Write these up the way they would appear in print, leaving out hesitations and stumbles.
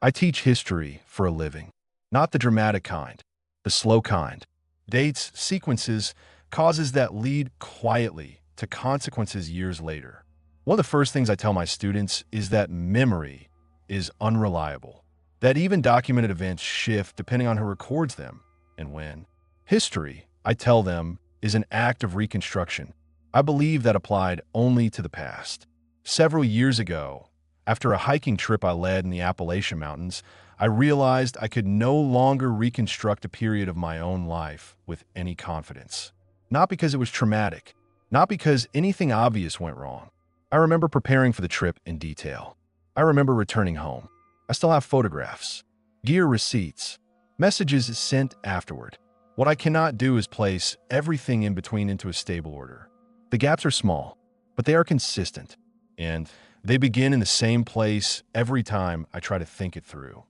I teach history for a living, not the dramatic kind, the slow kind. Dates, sequences, causes that lead quietly to consequences years later. One of the first things I tell my students is that memory is unreliable, that even documented events shift depending on who records them and when. History, I tell them, is an act of reconstruction. I believe that applied only to the past. Several years ago, after a hiking trip I led in the Appalachian Mountains, I realized I could no longer reconstruct a period of my own life with any confidence. Not because it was traumatic, not because anything obvious went wrong. I remember preparing for the trip in detail. I remember returning home. I still have photographs, gear receipts, messages sent afterward. What I cannot do is place everything in between into a stable order. The gaps are small, but they are consistent, and they begin in the same place every time I try to think it through.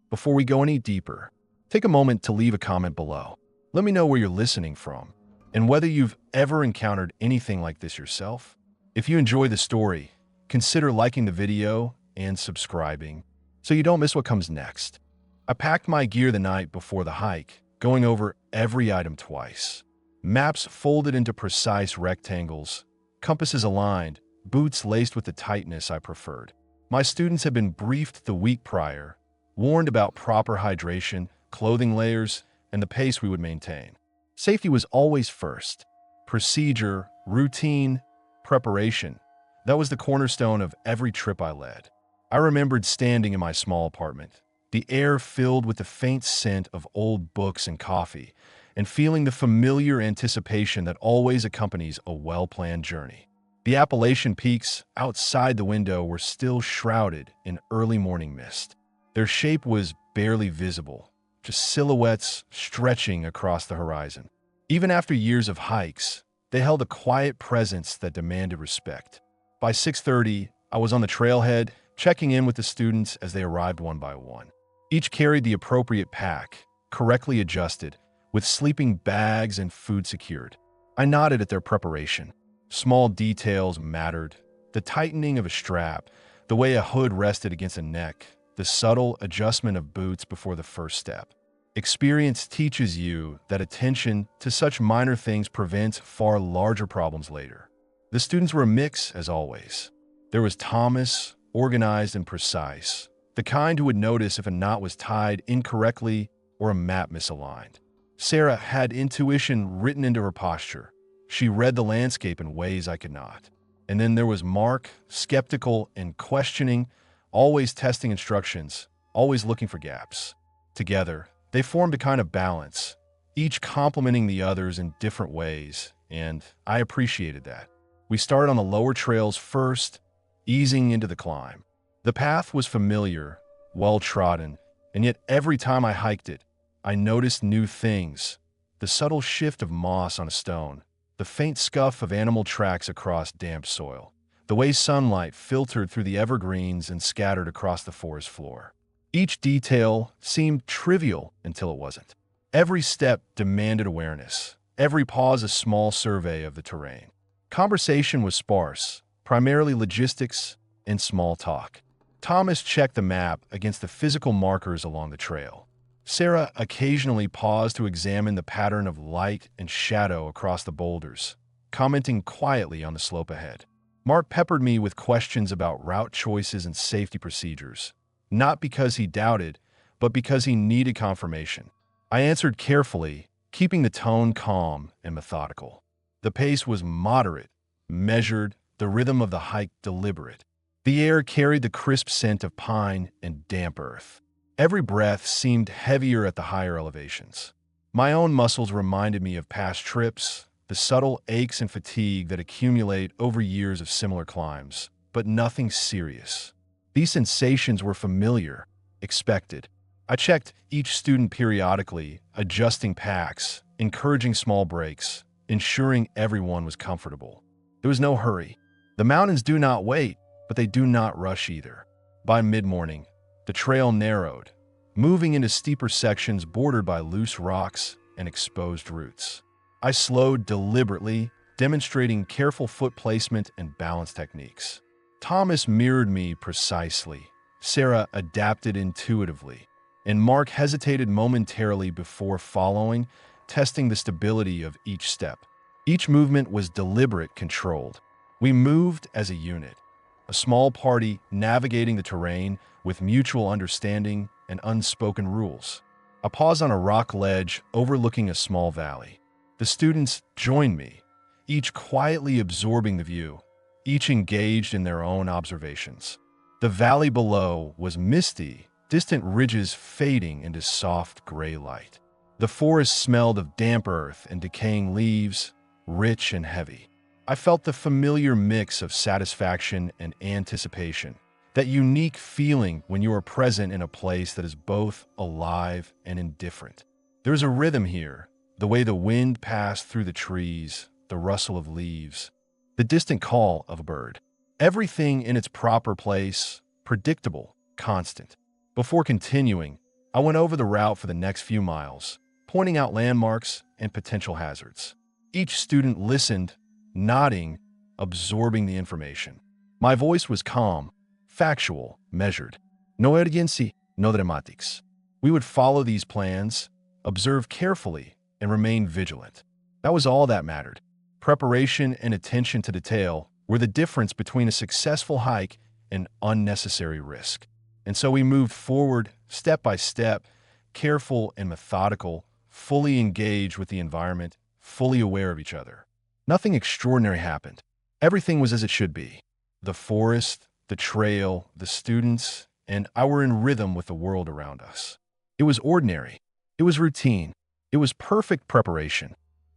Before we go any deeper, take a moment to leave a comment below. Let me know where you're listening from and whether you've ever encountered anything like this yourself. If you enjoy the story, consider liking the video and subscribing so you don't miss what comes next. I packed my gear the night before the hike, going over every item twice. Maps folded into precise rectangles, compasses aligned, boots laced with the tightness I preferred. My students had been briefed the week prior, warned about proper hydration, clothing layers, and the pace we would maintain. Safety was always first. Procedure, routine, preparation. That was the cornerstone of every trip I led. I remembered standing in my small apartment, the air filled with the faint scent of old books and coffee, and feeling the familiar anticipation that always accompanies a well-planned journey. The Appalachian peaks outside the window were still shrouded in early morning mist. Their shape was barely visible, just silhouettes stretching across the horizon. Even after years of hikes, they held a quiet presence that demanded respect. By 6:30, I was on the trailhead, checking in with the students as they arrived one by one. Each carried the appropriate pack, correctly adjusted, with sleeping bags and food secured. I nodded at their preparation. Small details mattered. The tightening of a strap, the way a hood rested against a neck, the subtle adjustment of boots before the first step. Experience teaches you that attention to such minor things prevents far larger problems later. The students were a mix, as always. There was Thomas, organized and precise, the kind who would notice if a knot was tied incorrectly or a map misaligned. Sarah had intuition written into her posture. She read the landscape in ways I could not. And then there was Mark, skeptical and questioning, always testing instructions, always looking for gaps. Together, they formed a kind of balance, each complementing the others in different ways, and I appreciated that. We started on the lower trails first, easing into the climb. The path was familiar, well-trodden, and yet every time I hiked it, I noticed new things. The subtle shift of moss on a stone, the faint scuff of animal tracks across damp soil, the way sunlight filtered through the evergreens and scattered across the forest floor. Each detail seemed trivial until it wasn't. Every step demanded awareness, every pause a small survey of the terrain. Conversation was sparse, primarily logistics and small talk. Thomas checked the map against the physical markers along the trail. Sarah occasionally paused to examine the pattern of light and shadow across the boulders, commenting quietly on the slope ahead. Mark peppered me with questions about route choices and safety procedures, not because he doubted, but because he needed confirmation. I answered carefully, keeping the tone calm and methodical. The pace was moderate, measured, the rhythm of the hike deliberate. The air carried the crisp scent of pine and damp earth. Every breath seemed heavier at the higher elevations. My own muscles reminded me of past trips, the subtle aches and fatigue that accumulate over years of similar climbs, but nothing serious. These sensations were familiar, expected. I checked each student periodically, adjusting packs, encouraging small breaks, ensuring everyone was comfortable. There was no hurry. The mountains do not wait, but they do not rush either. By mid-morning, the trail narrowed, moving into steeper sections bordered by loose rocks and exposed roots. I slowed deliberately, demonstrating careful foot placement and balance techniques. Thomas mirrored me precisely, Sarah adapted intuitively, and Mark hesitated momentarily before following, testing the stability of each step. Each movement was deliberate, controlled. We moved as a unit, a small party navigating the terrain with mutual understanding and unspoken rules. I paused on a rock ledge overlooking a small valley. The students joined me, each quietly absorbing the view, each engaged in their own observations. The valley below was misty, distant ridges fading into soft gray light. The forest smelled of damp earth and decaying leaves, rich and heavy. I felt the familiar mix of satisfaction and anticipation, that unique feeling when you are present in a place that is both alive and indifferent. There's a rhythm here, the way the wind passed through the trees, the rustle of leaves, the distant call of a bird. Everything in its proper place, predictable, constant. Before continuing, I went over the route for the next few miles, pointing out landmarks and potential hazards. Each student listened, nodding, absorbing the information. My voice was calm, factual, measured. No urgency, no dramatics. We would follow these plans, observe carefully, and remain vigilant. That was all that mattered. Preparation and attention to detail were the difference between a successful hike and unnecessary risk. And so we moved forward, step by step, careful and methodical, fully engaged with the environment, fully aware of each other. Nothing extraordinary happened. Everything was as it should be. The forest, the trail, the students, and I were in rhythm with the world around us. It was ordinary. It was routine. It was perfect preparation.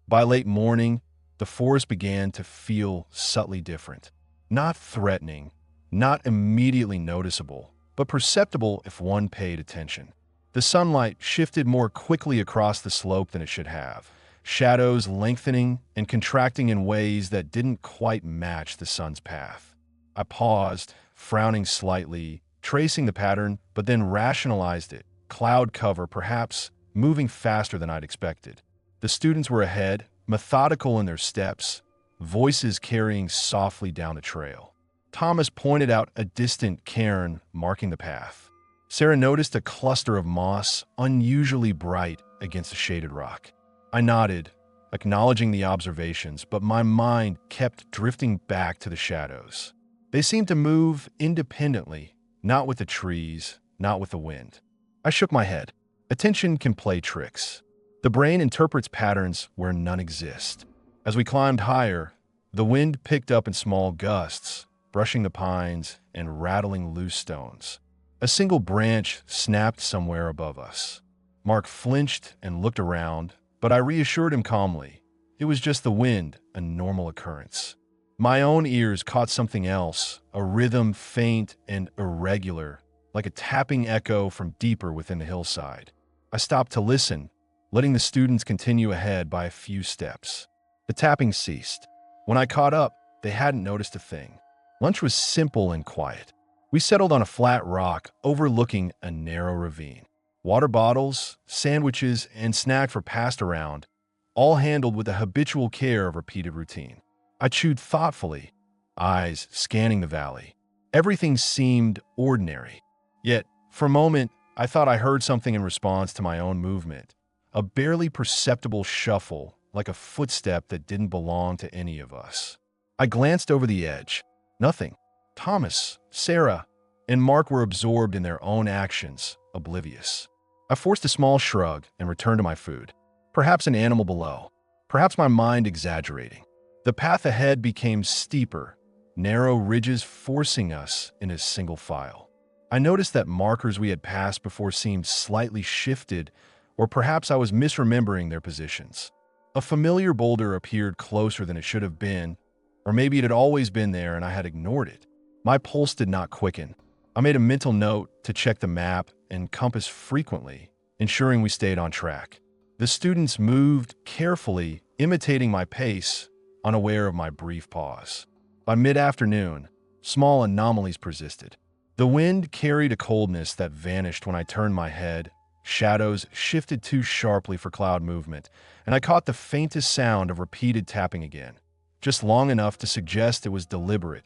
By late morning, the forest began to feel subtly different. Not threatening, not immediately noticeable, but perceptible if one paid attention. The sunlight shifted more quickly across the slope than it should have, shadows lengthening and contracting in ways that didn't quite match the sun's path. I paused, frowning slightly, tracing the pattern, but then rationalized it. Cloud cover, perhaps, moving faster than I'd expected. The students were ahead, methodical in their steps, voices carrying softly down the trail. Thomas pointed out a distant cairn marking the path. Sarah noticed a cluster of moss, unusually bright against a shaded rock. I nodded, acknowledging the observations, but my mind kept drifting back to the shadows. They seemed to move independently, not with the trees, not with the wind. I shook my head. Attention can play tricks. The brain interprets patterns where none exist. As we climbed higher, the wind picked up in small gusts, brushing the pines and rattling loose stones. A single branch snapped somewhere above us. Mark flinched and looked around, but I reassured him calmly. It was just the wind, a normal occurrence. My own ears caught something else, a rhythm faint and irregular, like a tapping echo from deeper within the hillside. I stopped to listen, letting the students continue ahead by a few steps. The tapping ceased. When I caught up, they hadn't noticed a thing. Lunch was simple and quiet. We settled on a flat rock overlooking a narrow ravine. Water bottles, sandwiches, and snacks were passed around, all handled with the habitual care of repeated routine. I chewed thoughtfully, eyes scanning the valley. Everything seemed ordinary. Yet, for a moment, I thought I heard something in response to my own movement. A barely perceptible shuffle, like a footstep that didn't belong to any of us. I glanced over the edge. Nothing. Thomas, Sarah, and Mark were absorbed in their own actions, oblivious. I forced a small shrug and returned to my food. Perhaps an animal below. Perhaps my mind exaggerating. The path ahead became steeper, narrow ridges forcing us in a single file. I noticed that markers we had passed before seemed slightly shifted, or perhaps I was misremembering their positions. A familiar boulder appeared closer than it should have been, or maybe it had always been there and I had ignored it. My pulse did not quicken. I made a mental note to check the map and compass frequently, ensuring we stayed on track. The students moved carefully, imitating my pace, unaware of my brief pause. By mid-afternoon, small anomalies persisted. The wind carried a coldness that vanished when I turned my head. Shadows shifted too sharply for cloud movement, and I caught the faintest sound of repeated tapping again, just long enough to suggest it was deliberate,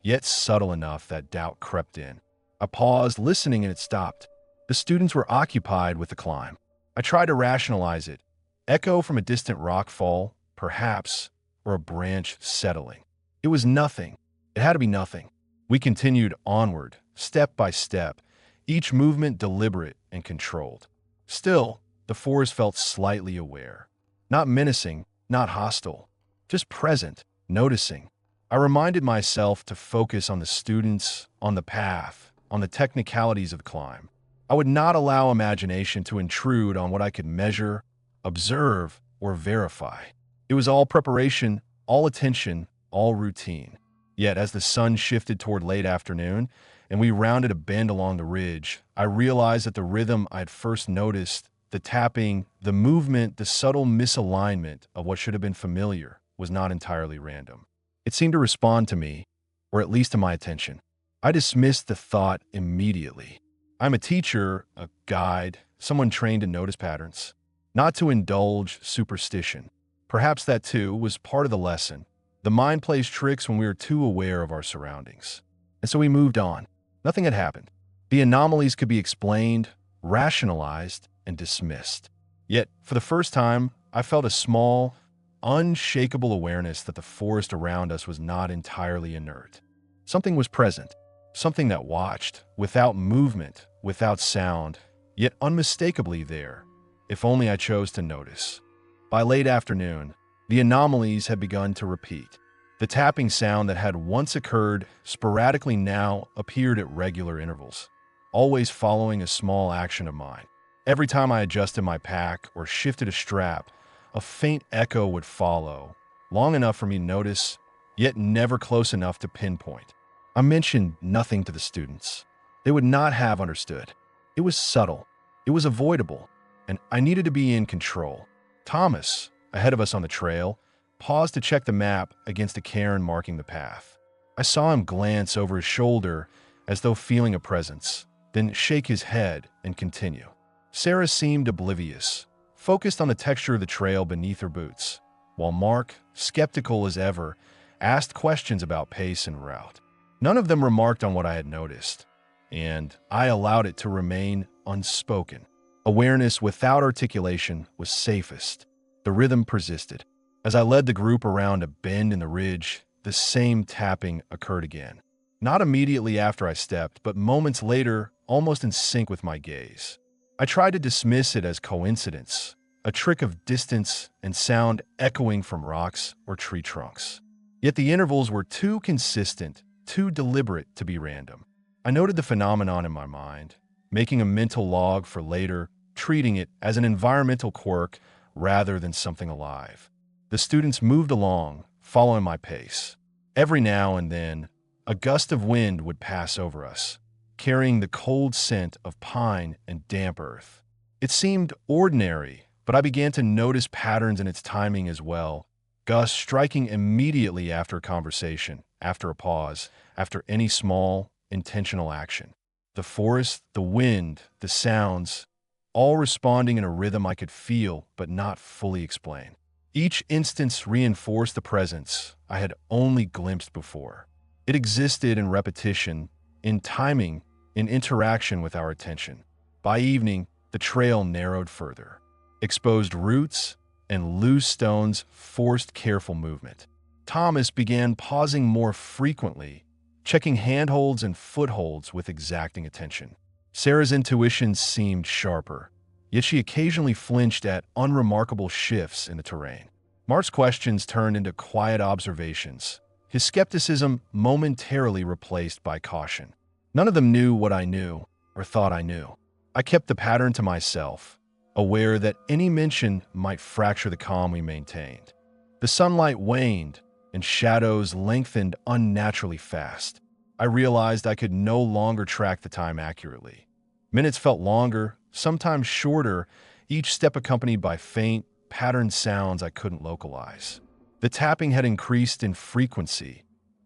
yet subtle enough that doubt crept in. I paused, listening, and it stopped. The students were occupied with the climb. I tried to rationalize it. Echo from a distant rock fall, perhaps, or a branch settling. It was nothing. It had to be nothing. We continued onward, step by step, each movement deliberate and controlled. Still, the forest felt slightly aware. Not menacing, not hostile, just present, noticing. I reminded myself to focus on the students, on the path, on the technicalities of the climb. I would not allow imagination to intrude on what I could measure, observe, or verify. It was all preparation, all attention, all routine. Yet, as the sun shifted toward late afternoon and we rounded a bend along the ridge, I realized that the rhythm I had first noticed, the tapping, the movement, the subtle misalignment of what should have been familiar, was not entirely random. It seemed to respond to me, or at least to my attention. I dismissed the thought immediately. I'm a teacher, a guide, someone trained to notice patterns, not to indulge superstition. Perhaps that, too, was part of the lesson. The mind plays tricks when we are too aware of our surroundings. And so we moved on. Nothing had happened. The anomalies could be explained, rationalized, and dismissed. Yet, for the first time, I felt a small, unshakable awareness that the forest around us was not entirely inert. Something was present, something that watched, without movement, without sound, yet unmistakably there, if only I chose to notice. By late afternoon, the anomalies had begun to repeat. The tapping sound that had once occurred sporadically now appeared at regular intervals, always following a small action of mine. Every time I adjusted my pack or shifted a strap, a faint echo would follow, long enough for me to notice, yet never close enough to pinpoint. I mentioned nothing to the students. They would not have understood. It was subtle. It was avoidable, and I needed to be in control. Thomas, ahead of us on the trail, paused to check the map against a cairn marking the path. I saw him glance over his shoulder as though feeling a presence, then shake his head and continue. Sarah seemed oblivious, focused on the texture of the trail beneath her boots, while Mark, skeptical as ever, asked questions about pace and route. None of them remarked on what I had noticed, and I allowed it to remain unspoken. Awareness without articulation was safest. The rhythm persisted. As I led the group around a bend in the ridge, the same tapping occurred again. Not immediately after I stepped, but moments later, almost in sync with my gaze. I tried to dismiss it as coincidence, a trick of distance and sound echoing from rocks or tree trunks. Yet the intervals were too consistent, too deliberate to be random. I noted the phenomenon in my mind, making a mental log for later, treating it as an environmental quirk rather than something alive. The students moved along, following my pace. Every now and then, a gust of wind would pass over us, carrying the cold scent of pine and damp earth. It seemed ordinary, but I began to notice patterns in its timing as well. Gusts striking immediately after a conversation, after a pause, after any small, intentional action. The forest, the wind, the sounds, all responding in a rhythm I could feel but not fully explain. Each instance reinforced the presence I had only glimpsed before. It existed in repetition, in timing, in interaction with our attention. By evening, the trail narrowed further. Exposed roots and loose stones forced careful movement. Thomas began pausing more frequently, checking handholds and footholds with exacting attention. Sarah's intuition seemed sharper, yet she occasionally flinched at unremarkable shifts in the terrain. Mark's questions turned into quiet observations, his skepticism momentarily replaced by caution. None of them knew what I knew or thought I knew. I kept the pattern to myself, aware that any mention might fracture the calm we maintained. The sunlight waned and shadows lengthened unnaturally fast. I realized I could no longer track the time accurately. Minutes felt longer, sometimes shorter, each step accompanied by faint, patterned sounds I couldn't localize. The tapping had increased in frequency,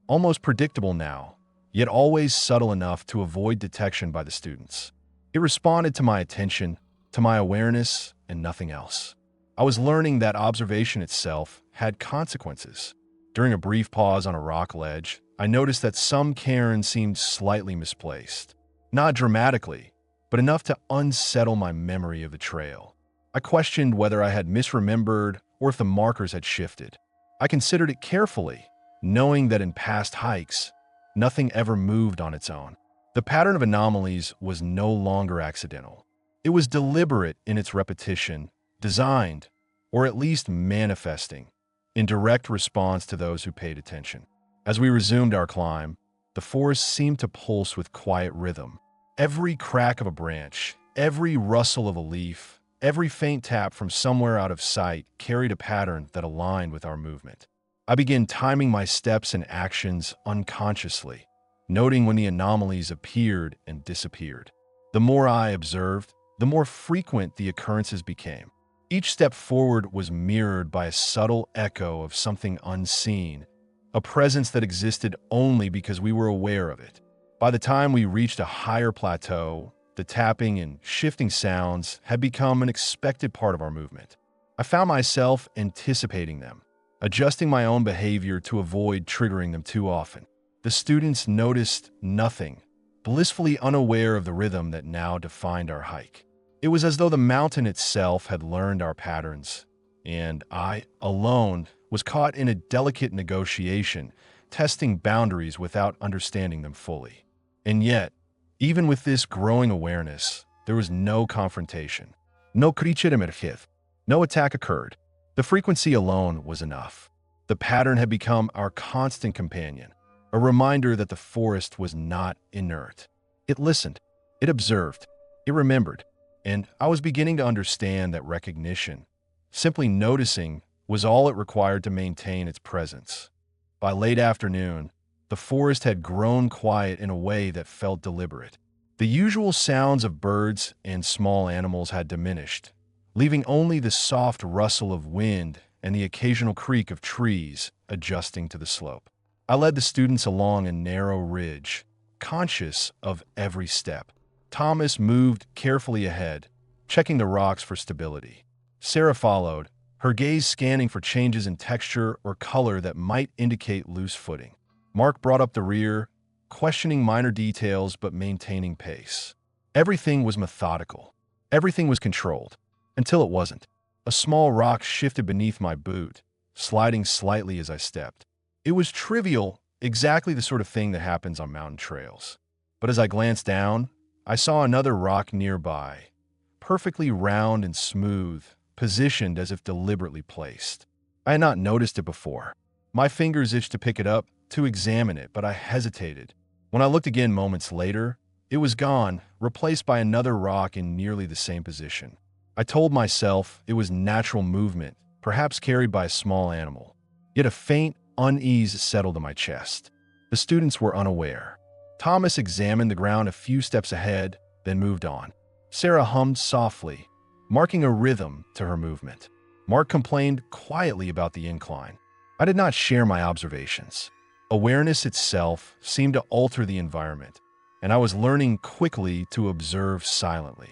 almost predictable now, yet always subtle enough to avoid detection by the students. It responded to my attention, to my awareness, and nothing else. I was learning that observation itself had consequences. During a brief pause on a rock ledge, I noticed that some cairns seemed slightly misplaced. Not dramatically, but enough to unsettle my memory of the trail. I questioned whether I had misremembered or if the markers had shifted. I considered it carefully, knowing that in past hikes, nothing ever moved on its own. The pattern of anomalies was no longer accidental. It was deliberate in its repetition, designed, or at least manifesting, in direct response to those who paid attention. As we resumed our climb, the forest seemed to pulse with quiet rhythm. Every crack of a branch, every rustle of a leaf, every faint tap from somewhere out of sight carried a pattern that aligned with our movement. I began timing my steps and actions unconsciously, noting when the anomalies appeared and disappeared. The more I observed, the more frequent the occurrences became. Each step forward was mirrored by a subtle echo of something unseen, a presence that existed only because we were aware of it. By the time we reached a higher plateau, the tapping and shifting sounds had become an expected part of our movement. I found myself anticipating them, adjusting my own behavior to avoid triggering them too often. The students noticed nothing, blissfully unaware of the rhythm that now defined our hike. It was as though the mountain itself had learned our patterns, and I, alone, was caught in a delicate negotiation, testing boundaries without understanding them fully. And yet, even with this growing awareness, there was no confrontation. No crítica emerged. No attack occurred. The frequency alone was enough. The pattern had become our constant companion, a reminder that the forest was not inert. It listened, it observed, it remembered, and I was beginning to understand that recognition, simply noticing, was all it required to maintain its presence. By late afternoon, the forest had grown quiet in a way that felt deliberate. The usual sounds of birds and small animals had diminished, leaving only the soft rustle of wind and the occasional creak of trees adjusting to the slope. I led the students along a narrow ridge, conscious of every step. Thomas moved carefully ahead, checking the rocks for stability. Sarah followed, her gaze scanning for changes in texture or color that might indicate loose footing. Mark brought up the rear, questioning minor details but maintaining pace. Everything was methodical. Everything was controlled, until it wasn't. A small rock shifted beneath my boot, sliding slightly as I stepped. It was trivial, exactly the sort of thing that happens on mountain trails. But as I glanced down, I saw another rock nearby, perfectly round and smooth, positioned as if deliberately placed. I had not noticed it before. My fingers itched to pick it up, to examine it, but I hesitated. When I looked again moments later, it was gone, replaced by another rock in nearly the same position. I told myself it was natural movement, perhaps carried by a small animal. Yet a faint unease settled in my chest. The students were unaware. Thomas examined the ground a few steps ahead, then moved on. Sarah hummed softly, marking a rhythm to her movement. Mark complained quietly about the incline. I did not share my observations. Awareness itself seemed to alter the environment, and I was learning quickly to observe silently.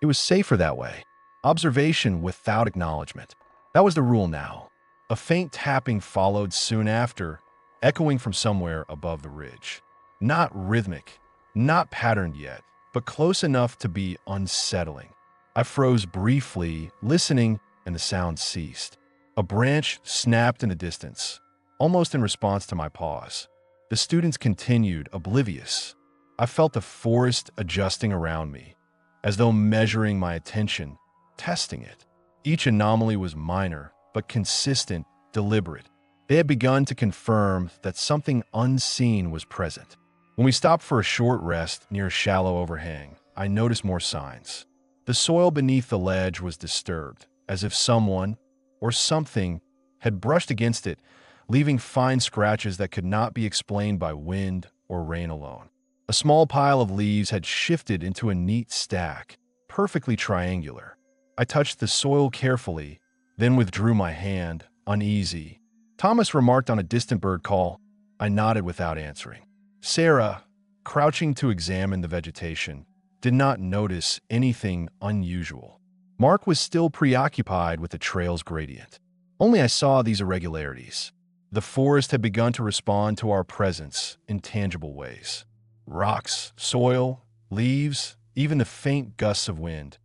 It was safer that way. Observation without acknowledgement. That was the rule now. A faint tapping followed soon after, echoing from somewhere above the ridge. Not rhythmic, not patterned yet, but close enough to be unsettling. I froze briefly, listening, and the sound ceased. A branch snapped in the distance, almost in response to my pause. The students continued, oblivious. I felt the forest adjusting around me, as though measuring my attention, testing it. Each anomaly was minor, but consistent, deliberate. They had begun to confirm that something unseen was present. When we stopped for a short rest near a shallow overhang, I noticed more signs. The soil beneath the ledge was disturbed, as if someone or something had brushed against it, leaving fine scratches that could not be explained by wind or rain alone. A small pile of leaves had shifted into a neat stack, perfectly triangular. I touched the soil carefully, then withdrew my hand, uneasy. Thomas remarked on a distant bird call. I nodded without answering. Sarah, crouching to examine the vegetation, did not notice anything unusual. Mark was still preoccupied with the trail's gradient. Only I saw these irregularities. The forest had begun to respond to our presence in tangible ways. Rocks, soil, leaves, even the faint gusts of wind,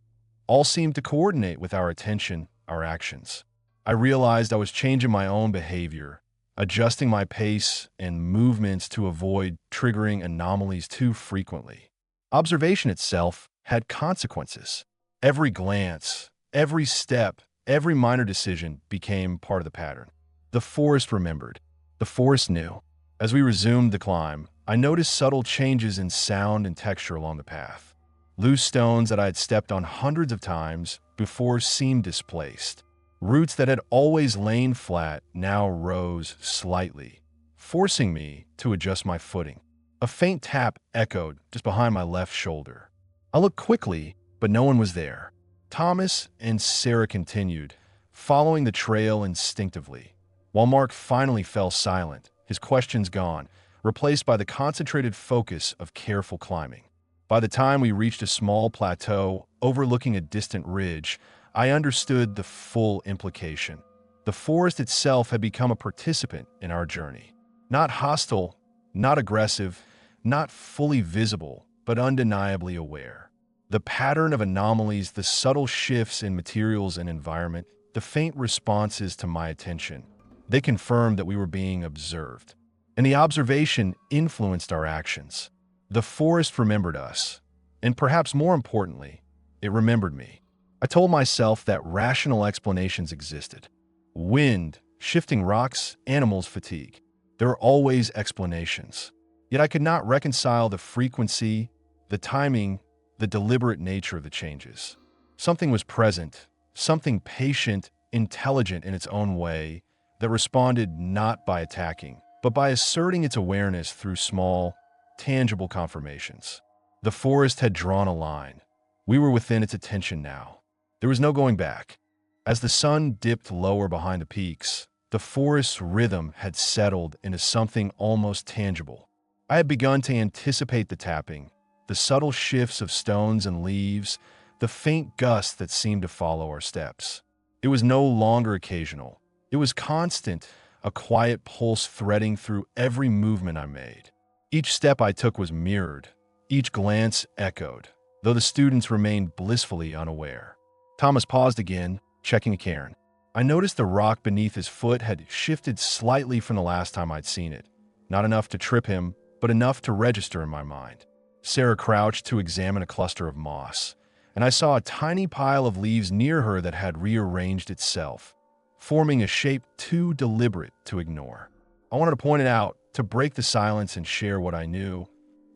all seemed to coordinate with our attention, our actions. I realized I was changing my own behavior, adjusting my pace and movements to avoid triggering anomalies too frequently. Observation itself had consequences. Every glance, every step, every minor decision became part of the pattern. The forest remembered. The forest knew. As we resumed the climb, I noticed subtle changes in sound and texture along the path. Loose stones that I had stepped on hundreds of times before seemed displaced. Roots that had always lain flat now rose slightly, forcing me to adjust my footing. A faint tap echoed just behind my left shoulder. I looked quickly, but no one was there. Thomas and Sarah continued, following the trail instinctively, while Mark finally fell silent, his questions gone, replaced by the concentrated focus of careful climbing. By the time we reached a small plateau overlooking a distant ridge, I understood the full implication. The forest itself had become a participant in our journey. Not hostile, not aggressive, not fully visible, but undeniably aware. The pattern of anomalies, the subtle shifts in materials and environment, the faint responses to my attention, they confirmed that we were being observed. And the observation influenced our actions. The forest remembered us, and perhaps more importantly, it remembered me. I told myself that rational explanations existed. Wind, shifting rocks, animals' fatigue. There are always explanations. Yet I could not reconcile the frequency, the timing, the deliberate nature of the changes. Something was present, something patient, intelligent in its own way, that responded not by attacking, but by asserting its awareness through small, tangible confirmations. The forest had drawn a line. We were within its attention now. There was no going back. As the sun dipped lower behind the peaks, the forest's rhythm had settled into something almost tangible. I had begun to anticipate the tapping, the subtle shifts of stones and leaves, the faint gusts that seemed to follow our steps. It was no longer occasional. It was constant, a quiet pulse threading through every movement I made. Each step I took was mirrored, each glance echoed, though the students remained blissfully unaware. Thomas paused again, checking a cairn. I noticed the rock beneath his foot had shifted slightly from the last time I'd seen it. Not enough to trip him, but enough to register in my mind. Sarah crouched to examine a cluster of moss, and I saw a tiny pile of leaves near her that had rearranged itself, forming a shape too deliberate to ignore. I wanted to point it out, to break the silence and share what I knew,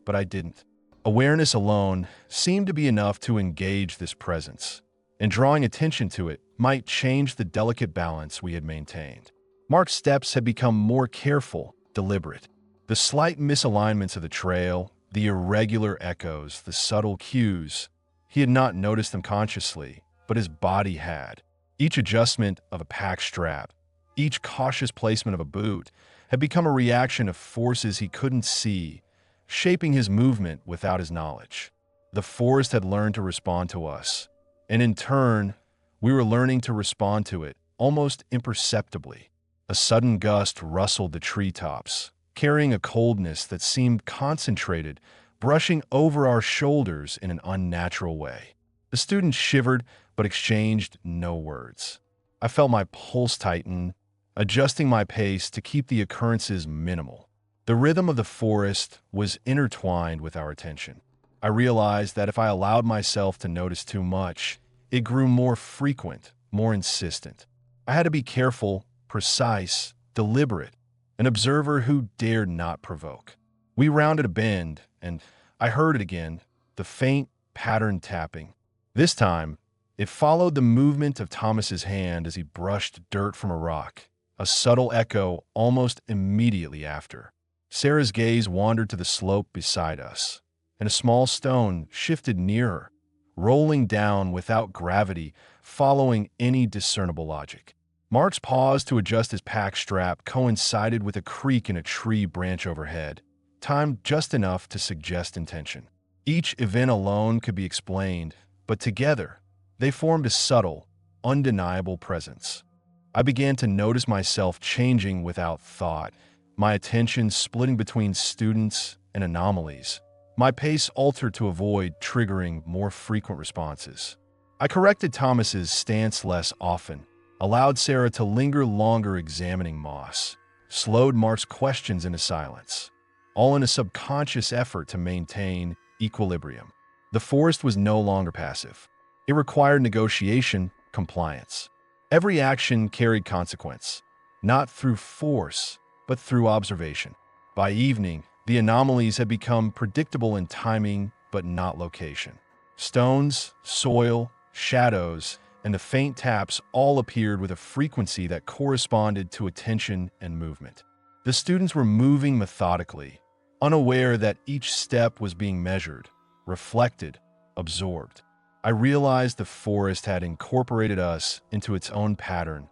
but I didn't. Awareness alone seemed to be enough to engage this presence, and drawing attention to it might change the delicate balance we had maintained. Mark's steps had become more careful, deliberate. The slight misalignments of the trail, the irregular echoes, the subtle cues, he had not noticed them consciously, but his body had. Each adjustment of a pack strap, each cautious placement of a boot, had become a reaction of forces he couldn't see, shaping his movement without his knowledge. The forest had learned to respond to us, and in turn, we were learning to respond to it, almost imperceptibly. A sudden gust rustled the treetops, carrying a coldness that seemed concentrated, brushing over our shoulders in an unnatural way. The students shivered, but exchanged no words. I felt my pulse tighten, adjusting my pace to keep the occurrences minimal. The rhythm of the forest was intertwined with our attention. I realized that if I allowed myself to notice too much, it grew more frequent, more insistent. I had to be careful, precise, deliberate, an observer who dared not provoke. We rounded a bend, and I heard it again, the faint, patterned tapping. This time, it followed the movement of Thomas's hand as he brushed dirt from a rock, a subtle echo almost immediately after. Sarah's gaze wandered to the slope beside us, and a small stone shifted near her, rolling down without gravity, following any discernible logic. Mark's pause to adjust his pack strap coincided with a creak in a tree branch overhead, timed just enough to suggest intention. Each event alone could be explained, but together, they formed a subtle, undeniable presence. I began to notice myself changing without thought, my attention splitting between students and anomalies, My pace altered to avoid triggering more frequent responses. I corrected Thomas's stance less often, allowed Sarah to linger longer examining moss, slowed Mark's questions into silence, all in a subconscious effort to maintain equilibrium. The forest was no longer passive. It required negotiation, compliance. Every action carried consequence, not through force, but through observation. By evening, the anomalies had become predictable in timing, but not location. Stones, soil, shadows, and the faint taps all appeared with a frequency that corresponded to attention and movement. The students were moving methodically, unaware that each step was being measured, reflected, absorbed. I realized the forest had incorporated us into its own pattern,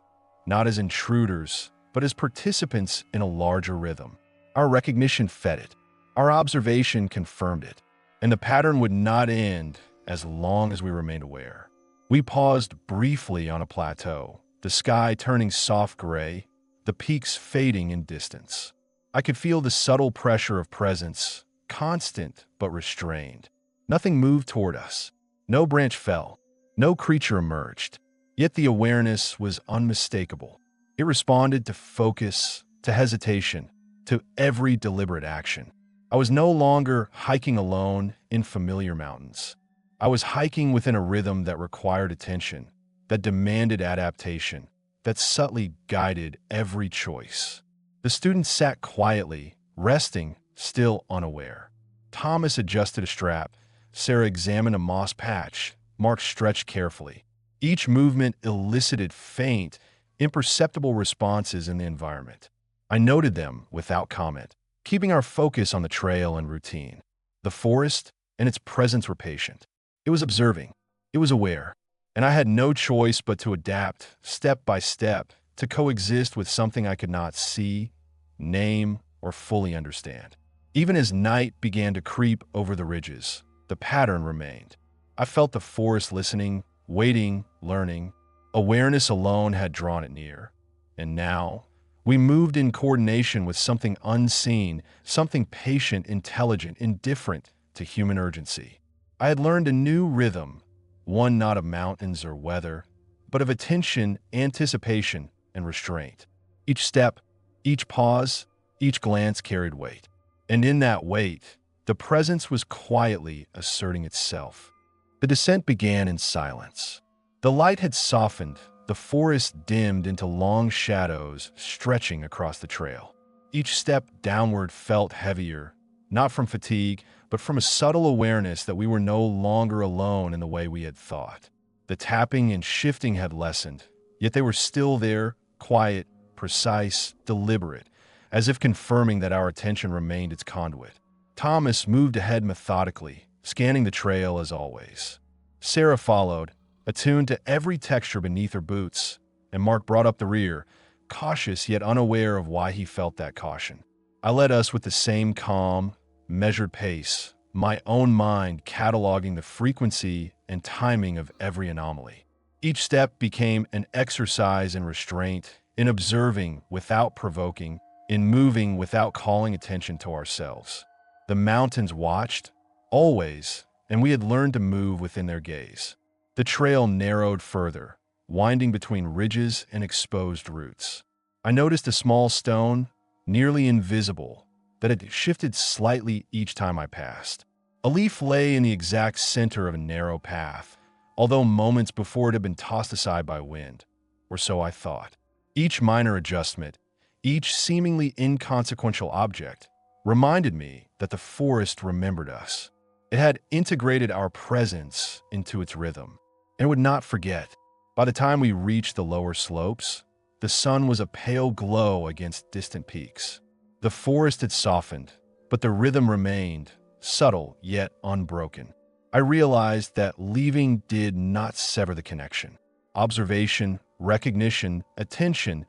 not as intruders, but as participants in a larger rhythm. Our recognition fed it, our observation confirmed it, and the pattern would not end as long as we remained aware. We paused briefly on a plateau, the sky turning soft gray, the peaks fading in distance. I could feel the subtle pressure of presence, constant but restrained. Nothing moved toward us. No branch fell. No creature emerged. Yet the awareness was unmistakable. It responded to focus, to hesitation, to every deliberate action. I was no longer hiking alone in familiar mountains. I was hiking within a rhythm that required attention, that demanded adaptation, that subtly guided every choice. The students sat quietly, resting, still unaware. Thomas adjusted a strap. Sarah examined a moss patch. Mark stretched carefully. Each movement elicited faint, imperceptible responses in the environment. I noted them without comment, keeping our focus on the trail and routine. The forest and its presence were patient. It was observing. It was aware. And I had no choice but to adapt, step by step, to coexist with something I could not see, name, or fully understand. Even as night began to creep over the ridges, the pattern remained. I felt the forest listening, waiting, learning. Awareness alone had drawn it near. And now, we moved in coordination with something unseen, something patient, intelligent, indifferent to human urgency. I had learned a new rhythm, one not of mountains or weather, but of attention, anticipation, and restraint. Each step, each pause, each glance carried weight. And in that weight, the presence was quietly asserting itself. The descent began in silence. The light had softened, the forest dimmed into long shadows stretching across the trail. Each step downward felt heavier, not from fatigue, but from a subtle awareness that we were no longer alone in the way we had thought. The tapping and shifting had lessened, yet they were still there, quiet, precise, deliberate, as if confirming that our attention remained its conduit. Thomas moved ahead methodically, scanning the trail as always. Sarah followed, attuned to every texture beneath her boots, and Mark brought up the rear, cautious yet unaware of why he felt that caution. I led us with the same calm, measured pace, my own mind cataloging the frequency and timing of every anomaly. Each step became an exercise in restraint, in observing without provoking, in moving without calling attention to ourselves. The mountains watched, always, and we had learned to move within their gaze. The trail narrowed further, winding between ridges and exposed roots. I noticed a small stone, nearly invisible, that had shifted slightly each time I passed. A leaf lay in the exact center of a narrow path, although moments before it had been tossed aside by wind, or so I thought. Each minor adjustment, each seemingly inconsequential object, reminded me that the forest remembered us. It had integrated our presence into its rhythm, and would not forget. By the time we reached the lower slopes, the sun was a pale glow against distant peaks. The forest had softened, but the rhythm remained, subtle yet unbroken. I realized that leaving did not sever the connection. Observation, recognition, attention,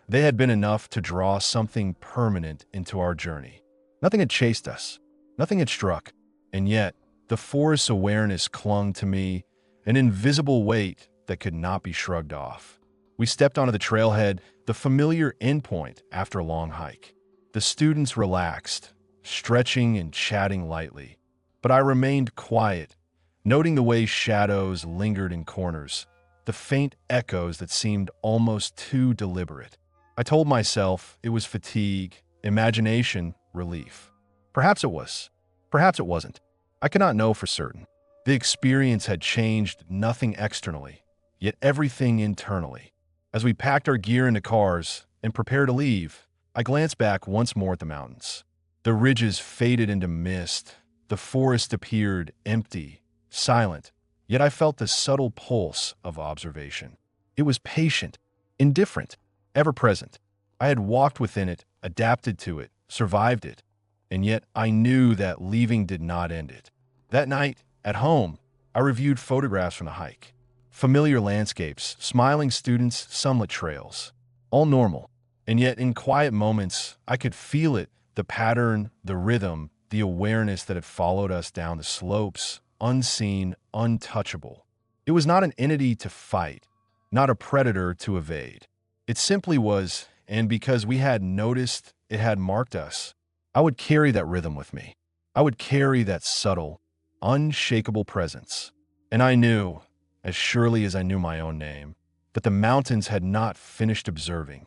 they had been enough to draw something permanent into our journey. Nothing had chased us, nothing had struck, and yet the forest's awareness clung to me, an invisible weight that could not be shrugged off. We stepped onto the trailhead, the familiar endpoint after a long hike. The students relaxed, stretching and chatting lightly. But I remained quiet, noting the way shadows lingered in corners, the faint echoes that seemed almost too deliberate. I told myself it was fatigue, imagination, relief. Perhaps it was. Perhaps it wasn't. I could not know for certain. The experience had changed nothing externally, yet everything internally. As we packed our gear into cars and prepared to leave, I glanced back once more at the mountains. The ridges faded into mist. The forest appeared empty, silent, yet I felt the subtle pulse of observation. It was patient, indifferent, ever present. I had walked within it, adapted to it, survived it, and yet I knew that leaving did not end it. That night, at home, I reviewed photographs from the hike. Familiar landscapes, smiling students, sunlit trails. All normal. And yet in quiet moments, I could feel it, the pattern, the rhythm, the awareness that had followed us down the slopes, unseen, untouchable. It was not an entity to fight, not a predator to evade. It simply was, and because we had noticed, it had marked us. I would carry that rhythm with me. I would carry that subtle, unshakable presence. And I knew, as surely as I knew my own name, that the mountains had not finished observing.